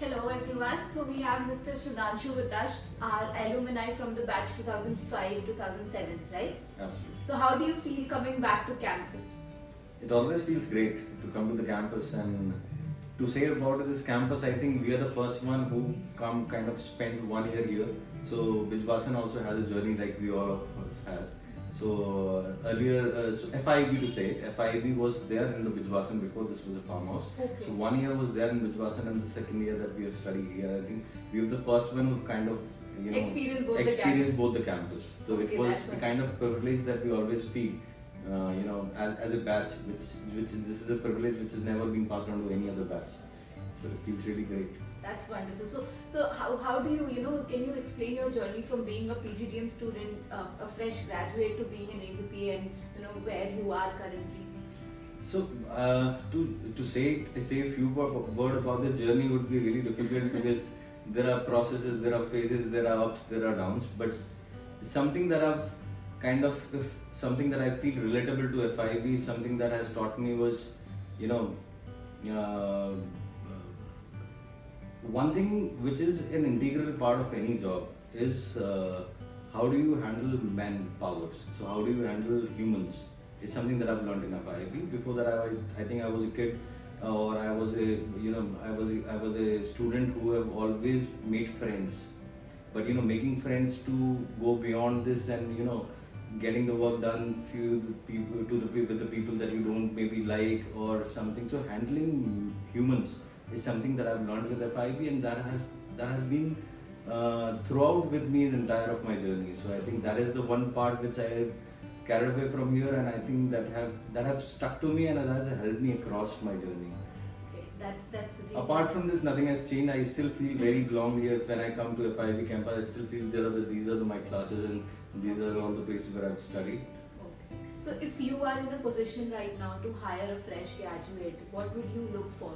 Hello everyone. So we have Mr. Sudhanshu with us, our alumni from the batch 2005-2007, right? Absolutely. So how do you feel coming back to campus? It always feels great to come to the campus and to say about this campus. I think we are the first one who come kind of spent 1 year here. So Bijwasan also has a journey like we all of us has. So earlier, so FIIB to say, FIIB was there in the Bijwasan before this was a farmhouse. Okay. So 1 year was there in Bijwasan, and the second year that we have studied here, I think we were the first one who kind of Experience both both the campus. So Okay, it was that's the why. kind of privilege that we always feel. As a batch, this is a privilege which has never been passed on to any other batch. So it feels really great. That's wonderful. So how do you, can you explain your journey from being a PGDM student, a fresh graduate, to being an AVP and where you are currently? So to say a few word about this journey would be really difficult because there are processes, there are phases, there are ups, there are downs. But something that I've something that I feel relatable to FIB, something that has taught me was, one thing which is an integral part of any job is how do you handle manpowers? So how do you handle humans? It's something that I've learned in FIB. Before that, I think I was a kid, or I was a student who have always made friends. But making friends to go beyond this and getting the work done with the people that you don't maybe like or something. So handling humans is something that I've learned with FIB, and that has been throughout with me the entire of my journey. So I think that is the one part which I carried away from here, and I think that have stuck to me and that has helped me across my journey. Okay, that's really Apart from this, nothing has changed. I still feel very belong here. When I come to FIB campus, I still feel these are my classes and these are all the places where I've studied. Okay. So if you are in a position right now to hire a fresh graduate, what would you look for?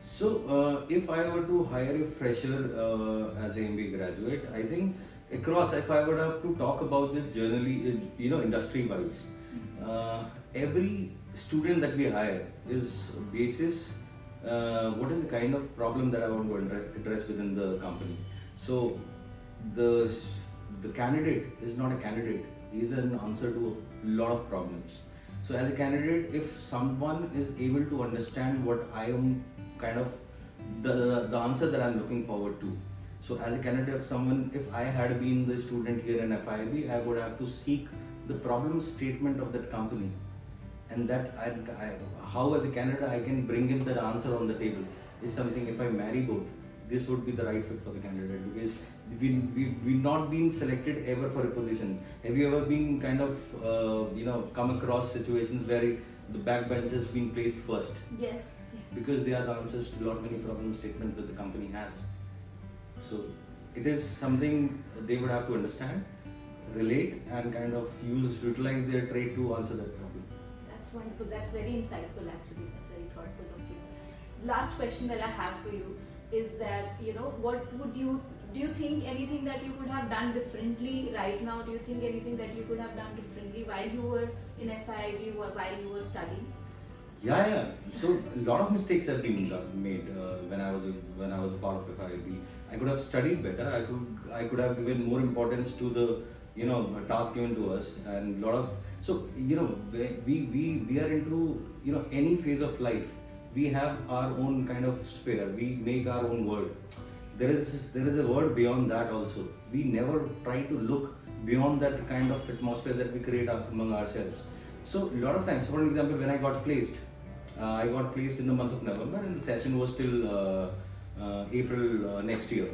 So if I were to hire a fresher as an MBA graduate, I think across, if I would have to talk about this generally, industry wise, every student that we hire is basis what is the kind of problem that I want to address within the company. So the candidate is not a candidate, he is an answer to a lot of problems. So as a candidate, if someone is able to understand what I am kind of the answer that I'm looking forward to. So as a candidate, if I had been the student here in FIB, I would have to seek the problem statement of that company, and that how as a candidate I can bring in that answer on the table is something. If I marry both, this would be the right fit for the candidate, because we've not been selected ever for a position. Have you ever been kind of come across situations where the backbench has been placed first? Yes. Because they are the answers to a lot many problem statements that the company has. So it is something they would have to understand, relate, and kind of utilize their trade to answer that problem. That's wonderful. That's very insightful actually. That's very thoughtful of you. Last question that I have for you is that, what would do you think anything that you could have done differently right now? Do you think anything that you could have done differently while you were in FIIB or while you were studying? Yeah. So a lot of mistakes have been made when I was a part of FIIB. I could have studied better. I could have given more importance to the task given to us, and lot of we are into any phase of life. We have our own kind of sphere. We make our own world. There is a world beyond that also. We never try to look beyond that kind of atmosphere that we create among ourselves. So a lot of times, for example, when I got placed in the month of November, and the session was till April next year.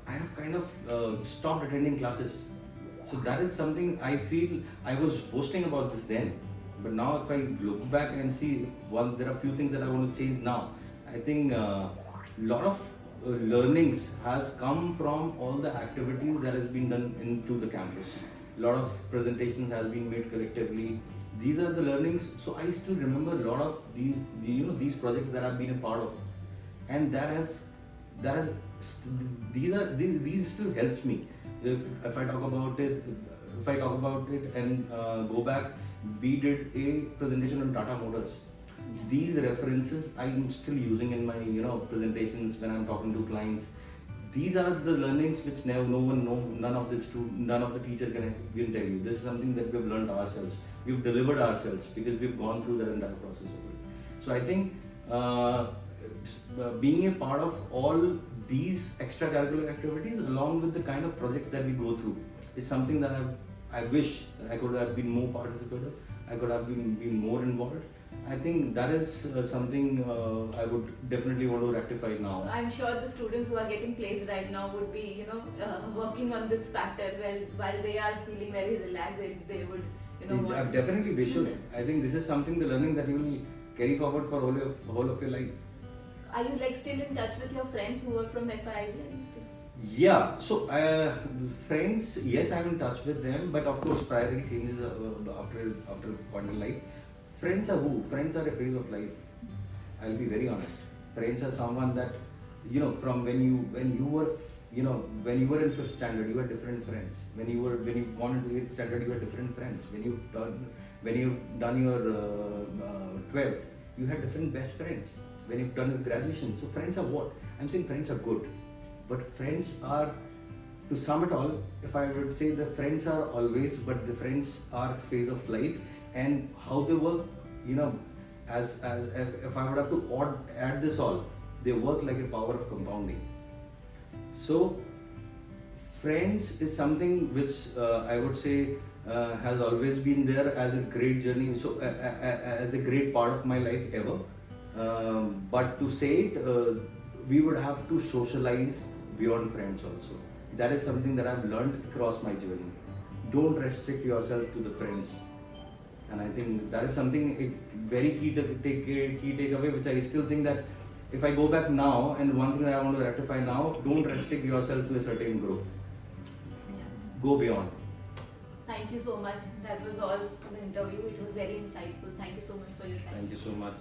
I have kind of stopped attending classes. So that is something I feel I was boasting about this then. But now if I look back and see, there are a few things that I want to change now. I think a lot of learnings has come from all the activities that has been done into the campus. A lot of presentations has been made collectively. These are the learnings. So I still remember a lot of these projects that I've been a part of, and these still helps me. If I talk about it and go back, we did a presentation on Tata Motors. These references I'm still using in my presentations when I'm talking to clients. These are the learnings which none of the teacher can even tell you. This is something that we've learned ourselves. We've delivered ourselves because we've gone through that entire process of it. So I think being a part of all these extracurricular activities along with the kind of projects that we go through is something that I wish I could have been more participative. I could have been more involved. I think that is something I would definitely want to rectify now. I'm sure the students who are getting placed right now would be, working on this factor. Well, while they are feeling very relaxed, they would, want Definitely they should. I think this is something, the learning that you will carry forward for whole of your life. So are you still in touch with your friends who are from FIIB? Are you still? Yeah, so friends, yes, I'm in touch with them, but of course priority changes after a point in life. Friends are who? Friends are a phase of life. I'll be very honest. Friends are someone that from when you were in fifth standard, you had different friends. When you wanted to 8th standard, you had different friends. When you've done your 12th, you had different best friends. When you've done your graduation, so friends are what? I'm saying friends are good, but friends are, to sum it all, if I would say, the friends are always, but the friends are phase of life, and how they work, as if I would have to add this all, they work like a power of compounding. So friends is something which I would say has always been there as a great journey, so as a great part of my life ever. But to say it, we would have to socialize beyond friends also. That is something that I've learned across my journey. Don't restrict yourself to the friends. And I think that is something very key takeaway, which I still think that if I go back now, and one thing that I want to rectify now, don't restrict yourself to a certain group. Yeah. Go beyond. Thank you so much. That was all for the interview. It was very insightful. Thank you so much for your time. Thank you so much.